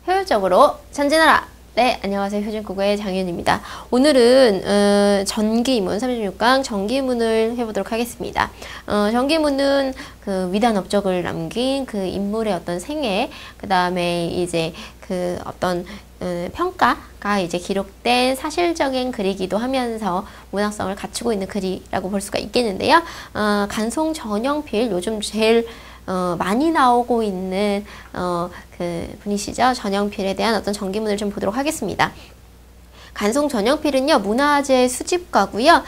효율적으로 전진하라! 네, 안녕하세요. 효준국어의 장윤입니다. 오늘은 전기문 36강 전기문을 해보도록 하겠습니다. 전기문은 그 위대한 업적을 남긴 그 인물의 어떤 생애, 그 다음에 이제 그 어떤 평가가 이제 기록된 사실적인 글이기도 하면서 문학성을 갖추고 있는 글이라고 볼 수가 있겠는데요. 간송 전영필, 요즘 제일 많이 나오고 있는 그 분이시죠. 전영필에 대한 어떤 전기문을 좀 보도록 하겠습니다. 간송 전영필은요, 문화재 수집가고요.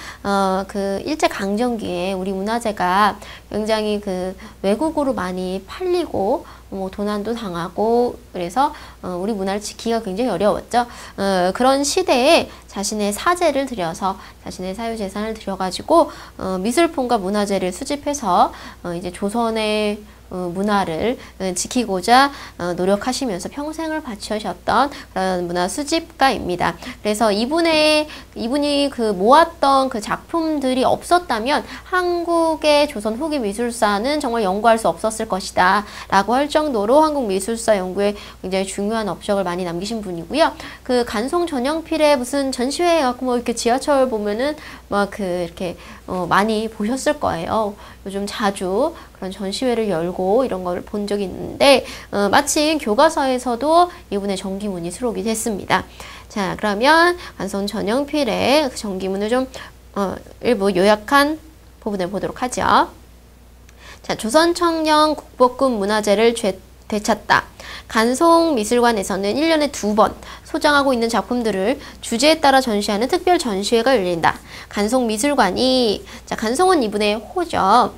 그 일제강점기에 우리 문화재가 굉장히 그 외국으로 많이 팔리고 뭐 도난도 당하고 그래서 우리 문화를 지키기가 굉장히 어려웠죠. 그런 시대에 자신의 사재를 들여서 자신의 사유재산을 들여가지고 미술품과 문화재를 수집해서 이제 조선의 문화를 지키고자 노력하시면서 평생을 바치셨던 그런 문화 수집가입니다. 그래서 이분이 그 모았던 그 작품들이 없었다면 한국의 조선 후기 미술사는 정말 연구할 수 없었을 것이다 라고 할 정도로 한국 미술사 연구에 굉장히 중요한 업적을 많이 남기신 분이고요. 그 간송 전영필의 무슨 전시회 갖고 뭐 이렇게 지하철 보면은 막 그 이렇게 많이 보셨을 거예요. 요즘 자주 그런 전시회를 열고 이런 걸 본 적이 있는데 마침 교과서에서도 이분의 전기문이 수록이 됐습니다. 자, 그러면 간송 전영필의 그 전기문을 좀 일부 요약한 부분을 보도록 하죠. 자, 조선청령 국보급 문화재를 되찾다. 간송미술관에서는 1년에 2번 소장하고 있는 작품들을 주제에 따라 전시하는 특별 전시회가 열린다. 간송미술관이, 자, 간송은 이분의 호죠.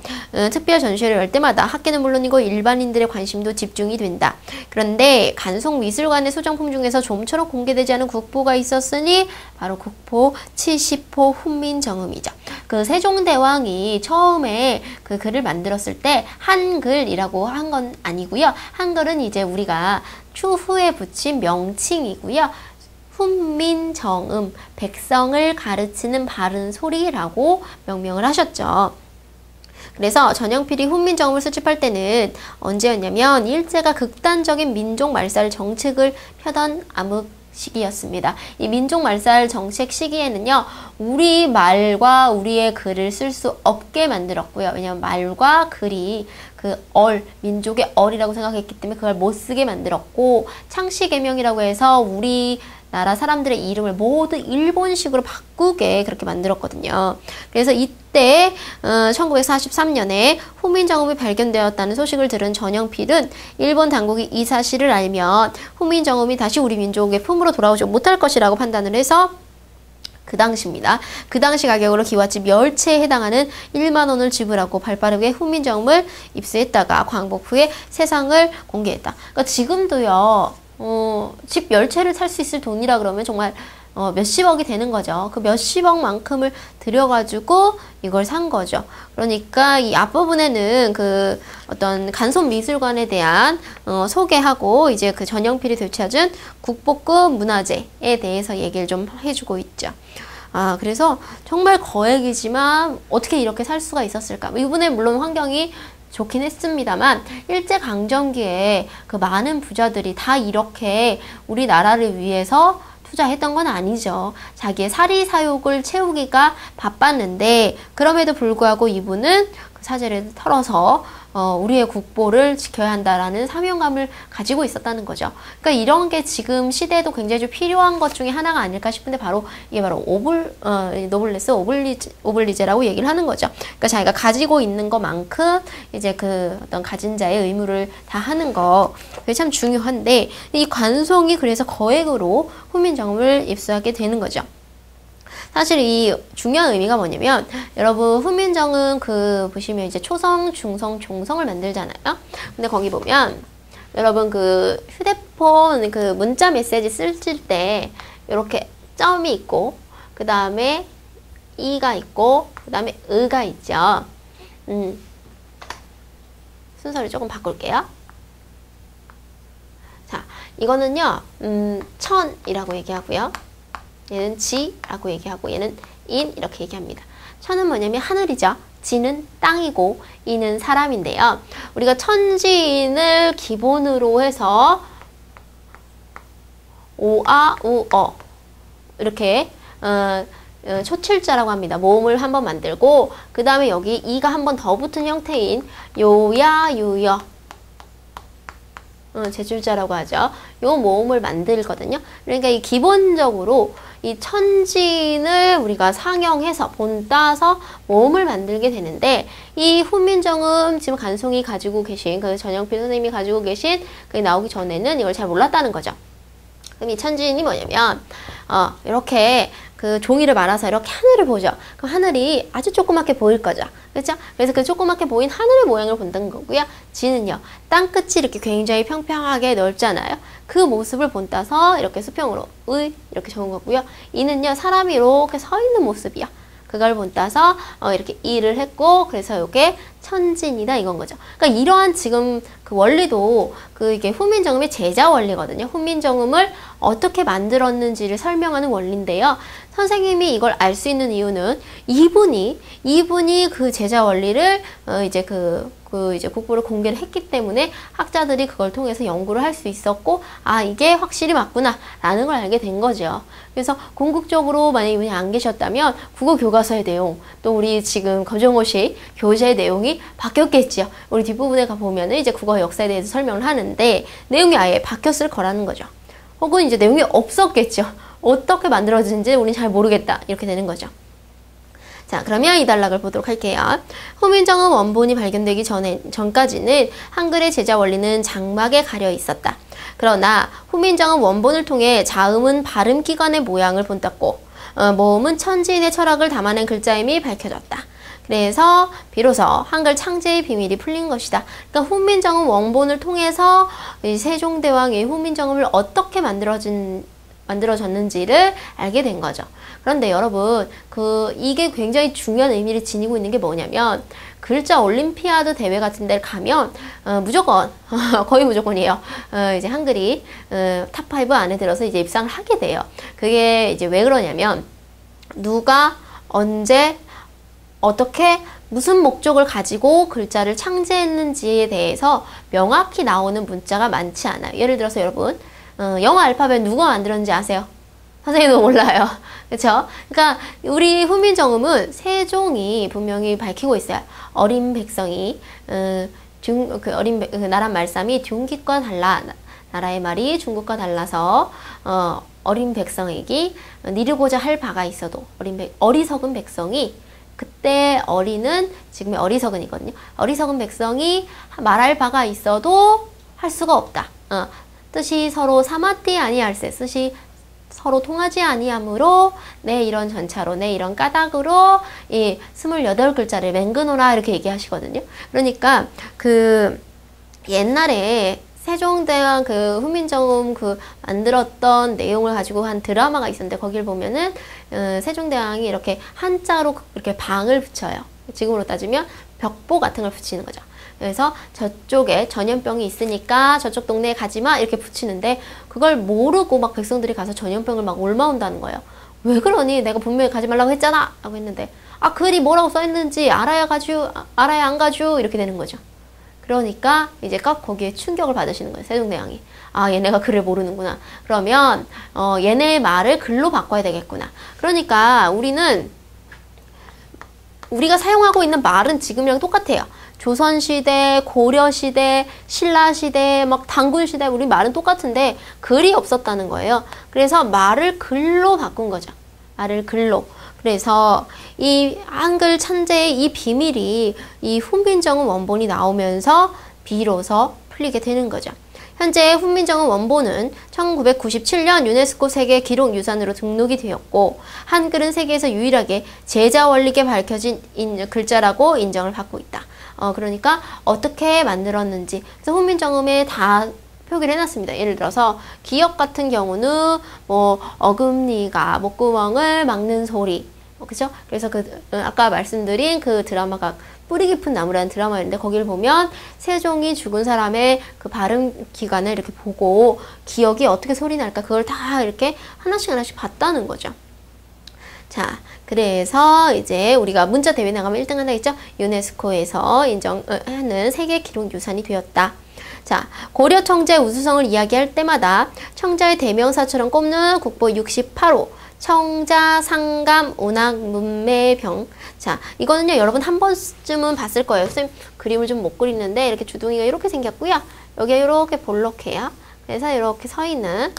특별 전시회를 열 때마다 학계는 물론이고 일반인들의 관심도 집중이 된다. 그런데 간송미술관의 소장품 중에서 좀처럼 공개되지 않은 국보가 있었으니 바로 국보 70호 훈민정음이죠. 그 세종대왕이 처음에 그 글을 만들었을 때 한글이라고 한 건 아니고요. 한글은 이제 우리가 추후에 붙인 명칭이고요. 훈민정음, 백성을 가르치는 바른 소리라고 명명을 하셨죠. 그래서 전영필이 훈민정음을 수집할 때는 언제였냐면 일제가 극단적인 민족 말살 정책을 펴던 시기였습니다. 이 민족 말살 정책 시기에는요, 우리 말과 우리의 글을 쓸 수 없게 만들었고요. 왜냐하면 말과 글이 그 민족의 얼이라고 생각했기 때문에 그걸 못 쓰게 만들었고, 창씨개명이라고 해서 우리나라 사람들의 이름을 모두 일본식으로 바꾸게 그렇게 만들었거든요. 그래서 이때 1943년에 훈민정음이 발견되었다는 소식을 들은 전영필은 일본 당국이 이 사실을 알면 훈민정음이 다시 우리 민족의 품으로 돌아오지 못할 것이라고 판단을 해서 그 당시입니다. 그 당시 가격으로 기와집 10채에 해당하는 1만 원을 지불하고 발빠르게 훈민정음을 입수했다가 광복 후에 세상을 공개했다. 그러니까 지금도요, 집 10채를 살 수 있을 돈이라 그러면 정말 몇십억이 되는 거죠. 그 몇십억만큼을 들여가지고 이걸 산 거죠. 그러니까 이 앞부분에는 그 어떤 간송미술관에 대한 소개하고 이제 그 전영필이 되찾은 국보급 문화재에 대해서 얘기를 좀 해주고 있죠. 그래서 정말 거액이지만 어떻게 이렇게 살 수가 있었을까? 이분의 물론 환경이 좋긴 했습니다만 일제강점기에 그 많은 부자들이 다 이렇게 우리나라를 위해서 투자했던 건 아니죠. 자기의 사리사욕을 채우기가 바빴는데 그럼에도 불구하고 이분은 그 사재를 털어서 우리의 국보를 지켜야 한다라는 사명감을 가지고 있었다는 거죠. 그러니까 이런 게 지금 시대에도 굉장히 좀 필요한 것 중에 하나가 아닐까 싶은데 이게 바로 노블레스 오블리제라고 얘기를 하는 거죠. 그러니까 자기가 가지고 있는 것만큼 이제 그 어떤 가진 자의 의무를 다 하는 거, 그게 참 중요한데 이 관송이 그래서 거액으로 훈민정음을 입수하게 되는 거죠. 사실 이 중요한 의미가 뭐냐면 여러분 훈민정음 그 보시면 이제 초성, 중성, 종성을 만들잖아요. 근데 거기 보면 여러분 그 휴대폰 그 문자 메시지 쓰실 때 이렇게 점이 있고 그 다음에 이가 있고 그 다음에 의가 있죠. 순서를 조금 바꿀게요. 자, 이거는요 천이라고 얘기하고요. 얘는 지라고 얘기하고 얘는 인 이렇게 얘기합니다. 천은 뭐냐면 하늘이죠. 지는 땅이고 이는 사람인데요. 우리가 천지인을 기본으로 해서 오아, 우어. 이렇게, 초칠자라고 합니다. 모음을 한번 만들고, 그 다음에 여기 이가 한 번 더 붙은 형태인 요야, 유여. 제줄자라고 하죠. 요 모음을 만들거든요. 그러니까 이 기본적으로 이 천진을 우리가 상형해서 본따서 모음을 만들게 되는데, 이 훈민정음 지금 간송이 가지고 계신, 그 전영필 선생님이 가지고 계신 그게 나오기 전에는 이걸 잘 몰랐다는 거죠. 그럼 이 천진이 뭐냐면, 이렇게 그 종이를 말아서 이렇게 하늘을 보죠. 그럼 하늘이 아주 조그맣게 보일 거죠. 그렇죠? 그래서 그 조그맣게 보인 하늘의 모양을 본다는 거고요. 지는요, 땅끝이 이렇게 굉장히 평평하게 넓잖아요. 그 모습을 본따서 이렇게 수평으로 의 이렇게 적은 거고요. 이는요, 사람이 이렇게 서 있는 모습이요. 그걸 본따서 이렇게 이를 했고, 그래서 이게 천진이다 이건 거죠. 그러니까 이러한 지금 그 원리도 그 이게 훈민정음의 제자 원리거든요. 훈민정음을 어떻게 만들었는지를 설명하는 원리인데요. 선생님이 이걸 알 수 있는 이유는 이분이 그 제자 원리를 이제 이제 국보를 공개를 했기 때문에 학자들이 그걸 통해서 연구를 할 수 있었고, 아, 이게 확실히 맞구나 라는 걸 알게 된 거죠. 그래서 궁극적으로 만약에 이분이 안 계셨다면 국어 교과서의 내용, 또 우리 지금 검정고시 교재의 내용이 바뀌었겠지요. 우리 뒷부분에 가보면은 이제 국어 역사에 대해서 설명을 하는데 내용이 아예 바뀌었을 거라는 거죠. 혹은 이제 내용이 없었겠죠. 어떻게 만들어진지 우린 잘 모르겠다 이렇게 되는 거죠. 자, 그러면 이 단락을 보도록 할게요. 훈민정음 원본이 발견되기 전까지는 한글의 제자 원리는 장막에 가려 있었다. 그러나 훈민정음 원본을 통해 자음은 발음기관의 모양을 본땄고, 모음은 천지인의 철학을 담아낸 글자임이 밝혀졌다. 그래서 비로소 한글 창제의 비밀이 풀린 것이다. 그러니까 훈민정음 원본을 통해서 이 세종대왕의 훈민정음을 어떻게 만들어졌는지를 알게 된 거죠. 그런데 여러분, 이게 굉장히 중요한 의미를 지니고 있는 게 뭐냐면, 글자 올림피아드 대회 같은 데를 가면, 무조건, 거의 무조건이에요. 이제 한글이, 탑5 안에 들어서 이제 입상을 하게 돼요. 그게 이제 왜 그러냐면, 누가, 언제, 어떻게, 무슨 목적을 가지고 글자를 창제했는지에 대해서 명확히 나오는 문자가 많지 않아요. 예를 들어서 여러분, 영어 알파벳 누가 만들었는지 아세요? 선생님도 몰라요. 그쵸? 그러니까 우리 훈민정음은 세종이 분명히 밝히고 있어요. 어린 백성이 나라 말씀이 중국과 달라. 나라의 말이 중국과 달라서 어린 백성에게 이루고자 할 바가 있어도 어리석은 백성이, 그때 어린은 지금의 어리석은이거든요. 어리석은 백성이 말할 바가 있어도 할 수가 없다. 뜻이 서로 사맞디 아니할세, 뜻이 서로 통하지 아니하므로 내 이런 전차로, 내 이런 까닭으로 이 28글자를 맹그노라 이렇게 얘기하시거든요. 그러니까 그 옛날에 세종대왕 그 훈민정음 만들었던 내용을 가지고 한 드라마가 있었는데, 거길 보면은 세종대왕이 이렇게 한자로 이렇게 방을 붙여요. 지금으로 따지면 벽보 같은 걸 붙이는 거죠. 그래서 저쪽에 전염병이 있으니까 저쪽 동네에 가지마 이렇게 붙이는데, 그걸 모르고 막 백성들이 가서 전염병을 막 옮아온다는 거예요. 왜 그러니? 내가 분명히 가지 말라고 했잖아 라고 했는데, 글이 뭐라고 써있는지 알아야 안 가죠 이렇게 되는 거죠. 그러니까 이제 꼭 거기에 충격을 받으시는 거예요. 세종대왕이. 얘네가 글을 모르는구나. 그러면 얘네의 말을 글로 바꿔야 되겠구나. 그러니까 우리가 사용하고 있는 말은 지금이랑 똑같아요. 조선시대, 고려시대, 신라시대, 막 단군시대, 우리 말은 똑같은데 글이 없었다는 거예요. 그래서 말을 글로 바꾼 거죠. 말을 글로. 그래서 이 한글 천재의 이 비밀이 이 훈민정음 원본이 나오면서 비로소 풀리게 되는 거죠. 현재 훈민정음 원본은 1997년 유네스코 세계 기록유산으로 등록이 되었고, 한글은 세계에서 유일하게 제자 원리게 밝혀진 글자라고 인정을 받고 있다. 그러니까 어떻게 만들었는지, 그래서 훈민정음에 다 표기를 해놨습니다. 예를 들어서 기역 같은 경우는 뭐 어금니가 목구멍을 막는 소리, 그죠? 그래서 아까 말씀드린 그 드라마가 뿌리 깊은 나무라는 드라마인데, 거기를 보면 세종이 죽은 사람의 그 발음 기관을 이렇게 보고 기역이 어떻게 소리 날까 그걸 다 이렇게 하나씩 봤다는 거죠. 자, 그래서 이제 우리가 문자 대회 나가면 1등 한다 했죠? 유네스코에서 인정하는 세계 기록 유산이 되었다. 자, 고려 청자의 우수성을 이야기할 때마다 청자의 대명사처럼 꼽는 국보 68호 청자, 상감, 운학, 문매병. 자, 이거는요, 여러분 한 번쯤은 봤을 거예요. 선생님, 그림을 좀 못 그리는데, 이렇게 주둥이가 이렇게 생겼고요. 여기가 이렇게 볼록해요. 그래서 이렇게 서 있는,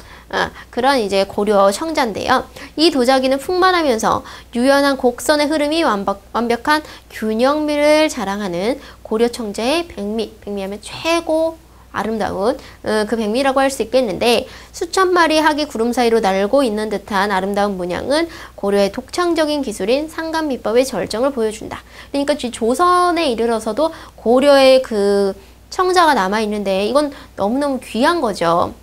그런 이제 고려 청자인데요. 이 도자기는 풍만하면서 유연한 곡선의 흐름이 완벽한 균형미를 자랑하는 고려 청자의 백미. 백미하면 최고 아름다운 그 백미라고 할 수 있겠는데, 수천 마리 학이 구름 사이로 날고 있는 듯한 아름다운 문양은 고려의 독창적인 기술인 상감미법의 절정을 보여준다. 그러니까 조선에 이르러서도 고려의 그 청자가 남아있는데 이건 너무너무 귀한 거죠.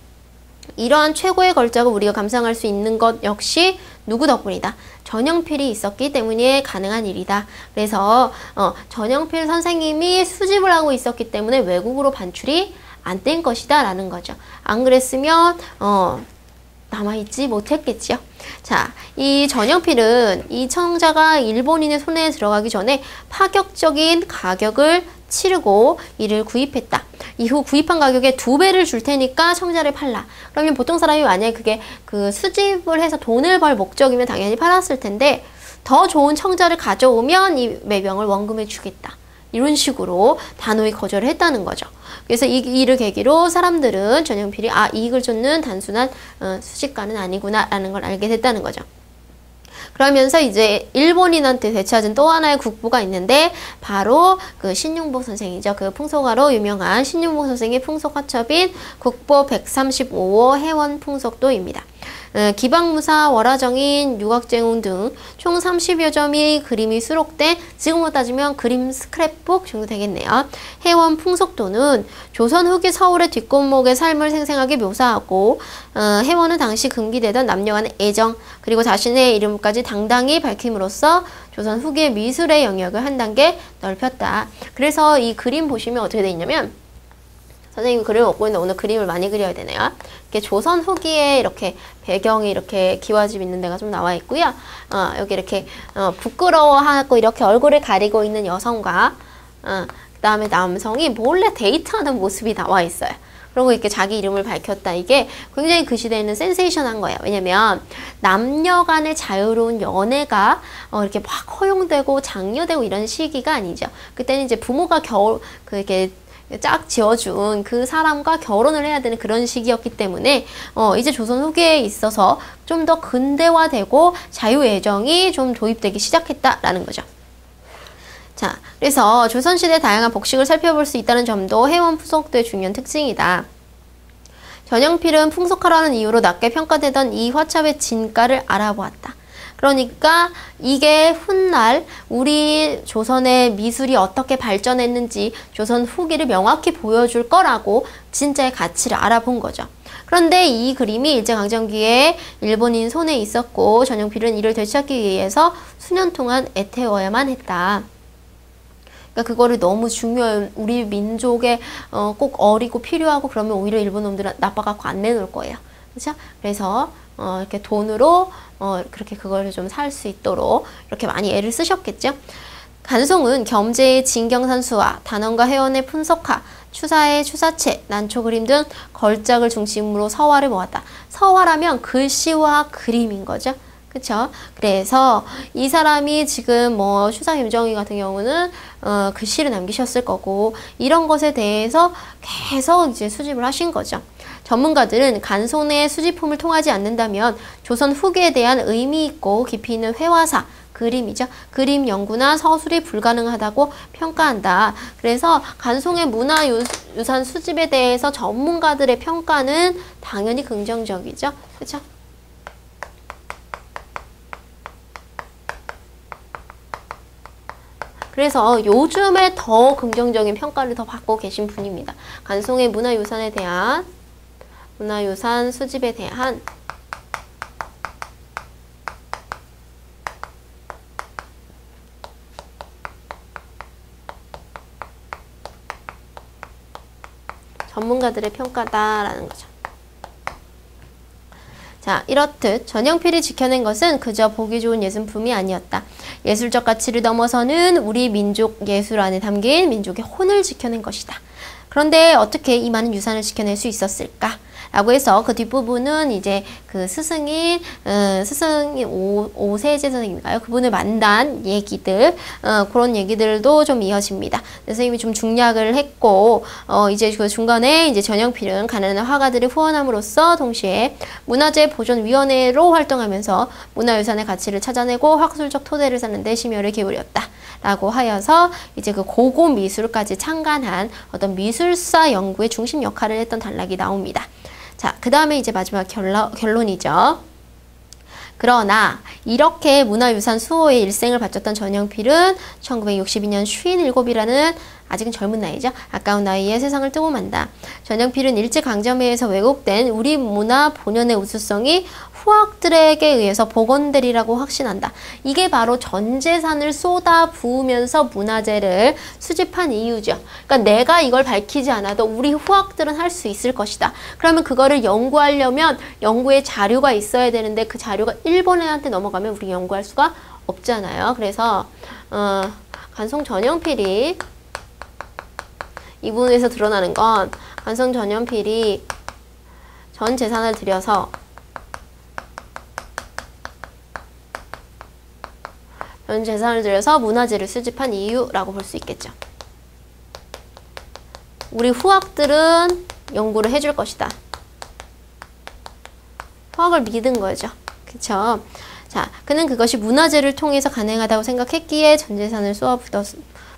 이러한 최고의 걸작을 우리가 감상할 수 있는 것 역시 누구 덕분이다? 전영필이 있었기 때문에 가능한 일이다. 그래서 전영필 선생님이 수집을 하고 있었기 때문에 외국으로 반출이 안 된 것이다 라는 거죠. 안 그랬으면 남아있지 못했겠지요. 자, 이 전영필은 이 청자가 일본인의 손에 들어가기 전에 파격적인 가격을 치르고 이를 구입했다. 이후 구입한 가격의 2배를 줄 테니까 청자를 팔라. 그러면 보통 사람이 만약에 그게 그 수집을 해서 돈을 벌 목적이면 당연히 팔았을 텐데, 더 좋은 청자를 가져오면 이 매병을 원금에 주겠다. 이런 식으로 단호히 거절을 했다는 거죠. 그래서 이 일을 계기로 사람들은 전영필이 이익을 쫓는 단순한 수집가는 아니구나 라는 걸 알게 됐다는 거죠. 그러면서 이제 일본인한테 되찾은 또 하나의 국보가 있는데, 바로 그 신윤복 선생이죠. 그 풍속화로 유명한 신윤복 선생의 풍속화첩인 국보 135호 해원 풍속도입니다. 기방무사, 월화정인, 유각쟁운 등 총 30여 점의 그림이 수록된, 지금으로 따지면 그림 스크랩북 정도 되겠네요. 해원 풍속도는 조선 후기 서울의 뒷골목의 삶을 생생하게 묘사하고, 해원은 당시 금기되던 남녀 간의 애정, 그리고 자신의 이름까지 당당히 밝힘으로써 조선 후기의 미술의 영역을 한 단계 넓혔다. 그래서 이 그림 보시면 어떻게 되어 있냐면, 선생님이 그림을 먹고 있는데 오늘 그림을 많이 그려야 되네요. 이렇게 조선 후기에 이렇게 배경이 이렇게 기와집 있는 데가 좀 나와 있고요. 여기 이렇게 부끄러워하고 이렇게 얼굴을 가리고 있는 여성과 그 다음에 남성이 몰래 데이트하는 모습이 나와 있어요. 그리고 이렇게 자기 이름을 밝혔다. 이게 굉장히 그 시대에는 센세이션한 거예요. 왜냐면 남녀 간의 자유로운 연애가 이렇게 막 허용되고 장려되고 이런 시기가 아니죠. 그때는 이제 부모가 이렇게 짝 지어준 그 사람과 결혼을 해야 되는 그런 시기였기 때문에 이제 조선 후기에 있어서 좀 더 근대화되고 자유애정이 좀 도입되기 시작했다라는 거죠. 자, 그래서 조선시대 다양한 복식을 살펴볼 수 있다는 점도 해원 풍속도의 중요한 특징이다. 전영필은 풍속화라는 이유로 낮게 평가되던 이 화첩의 진가를 알아보았다. 그러니까 이게 훗날 우리 조선의 미술이 어떻게 발전했는지 조선 후기를 명확히 보여줄 거라고 진짜의 가치를 알아본 거죠. 그런데 이 그림이 일제강점기에 일본인 손에 있었고, 전영필은 이를 되찾기 위해서 수년 동안 애태워야만 했다. 그러니까 그거를 너무 중요한 우리 민족에 꼭 어리고 필요하고 그러면 오히려 일본 놈들은 나빠갖고 안 내놓을 거예요. 그렇죠? 그래서 이렇게 돈으로 그렇게 그거를 좀 살 수 있도록 이렇게 많이 애를 쓰셨겠죠. 간송은 겸재의 진경산수화, 단원과 해원의 분석화, 추사의 추사체, 난초 그림 등 걸작을 중심으로 서화를 모았다. 서화라면 글씨와 그림인 거죠. 그쵸? 그래서 이 사람이 지금 추사 김정희 같은 경우는 글씨를 남기셨을 거고, 이런 것에 대해서 계속 이제 수집을 하신 거죠. 전문가들은 간손의 수집품을 통하지 않는다면 조선 후기에 대한 의미 있고 깊이 있는 회화사, 그림이죠. 그림 연구나 서술이 불가능하다고 평가한다. 그래서 간송의 문화유산 수집에 대해서 전문가들의 평가는 당연히 긍정적이죠. 그렇죠? 그래서 요즘에 더 긍정적인 평가를 더 받고 계신 분입니다. 간송의 문화유산 수집에 대한 전문가들의 평가다라는 거죠. 자, 이렇듯 전영필이 지켜낸 것은 그저 보기 좋은 예술품이 아니었다. 예술적 가치를 넘어서는 우리 민족 예술 안에 담긴 민족의 혼을 지켜낸 것이다. 그런데 어떻게 이 많은 유산을 지켜낼 수 있었을까? 라고 해서 그 뒷부분은 이제 그 스승인 오세재 선생님인가요? 그분을 만난 얘기들, 그런 얘기들도 좀 이어집니다. 선생님이 좀 중략을 했고, 이제 그 중간에 이제 전영필은 가난한 화가들을 후원함으로써 동시에 문화재 보존위원회로 활동하면서 문화유산의 가치를 찾아내고 학술적 토대를 쌓는 데 심혈을 기울였다. 라고 하여서 이제 그 고고 미술까지 창간한 어떤 미술사 연구의 중심 역할을 했던 단락이 나옵니다. 자, 그 다음에 이제 마지막 결론이죠. 그러나 이렇게 문화유산 수호의 일생을 바쳤던 전영필은 1962년 57이라는 아직은 젊은 나이죠. 아까운 나이에 세상을 뜨고 만다. 전영필은 일제강점기에서 왜곡된 우리 문화 본연의 우수성이 후학들에게 의해서 복원되리라고 확신한다. 이게 바로 전 재산을 쏟아 부으면서 문화재를 수집한 이유죠. 그러니까 내가 이걸 밝히지 않아도 우리 후학들은 할 수 있을 것이다. 그러면 그거를 연구하려면 연구의 자료가 있어야 되는데 그 자료가 일본인한테 넘어가면 우리 연구할 수가 없잖아요. 그래서 간송 전영필이 이 부분에서 드러나는 건 간송 전영필이 전 재산을 들여서 문화재를 수집한 이유라고 볼 수 있겠죠. 우리 후학들은 연구를 해줄 것이다. 후학을 믿은 거죠. 그쵸? 자, 그는 그것이 문화재를 통해서 가능하다고 생각했기에 전 재산을 쏘아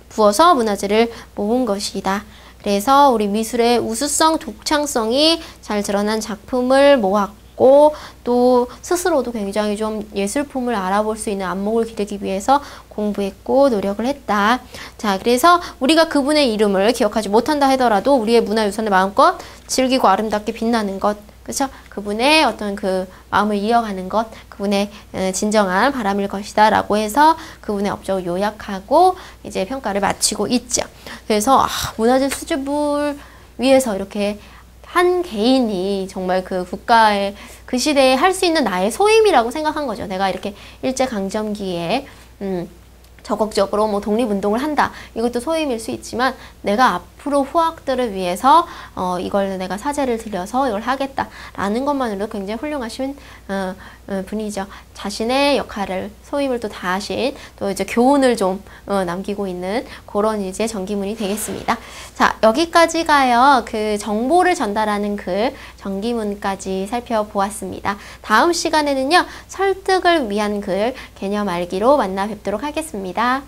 부어서 문화재를 모은 것이다. 그래서 우리 미술의 우수성, 독창성이 잘 드러난 작품을 모았고 또 스스로도 굉장히 좀 예술품을 알아볼 수 있는 안목을 기르기 위해서 공부했고 노력을 했다. 자, 그래서 우리가 그분의 이름을 기억하지 못한다 하더라도 우리의 문화유산을 마음껏 즐기고 아름답게 빛나는 것, 그렇죠? 그분의 어떤 그 마음을 이어가는 것, 그분의 진정한 바람일 것이다 라고 해서 그분의 업적을 요약하고 이제 평가를 마치고 있죠. 그래서 문화재 수집을 위해서 이렇게 한 개인이 정말 그 국가의 그 시대에 할 수 있는 나의 소임이라고 생각한 거죠. 내가 이렇게 일제강점기에 적극적으로 뭐 독립운동을 한다. 이것도 소임일 수 있지만 내가 앞으로 후학들을 위해서 이걸 내가 사재를 들여서 이걸 하겠다라는 것만으로도 굉장히 훌륭하신 분이죠. 자신의 역할을 소임을 또 다하신 또 이제 교훈을 좀 남기고 있는 그런 이제 전기문이 되겠습니다. 자, 여기까지가요. 그 정보를 전달하는 글 전기문까지 살펴보았습니다. 다음 시간에는요. 설득을 위한 글 개념 알기로 만나 뵙도록 하겠습니다.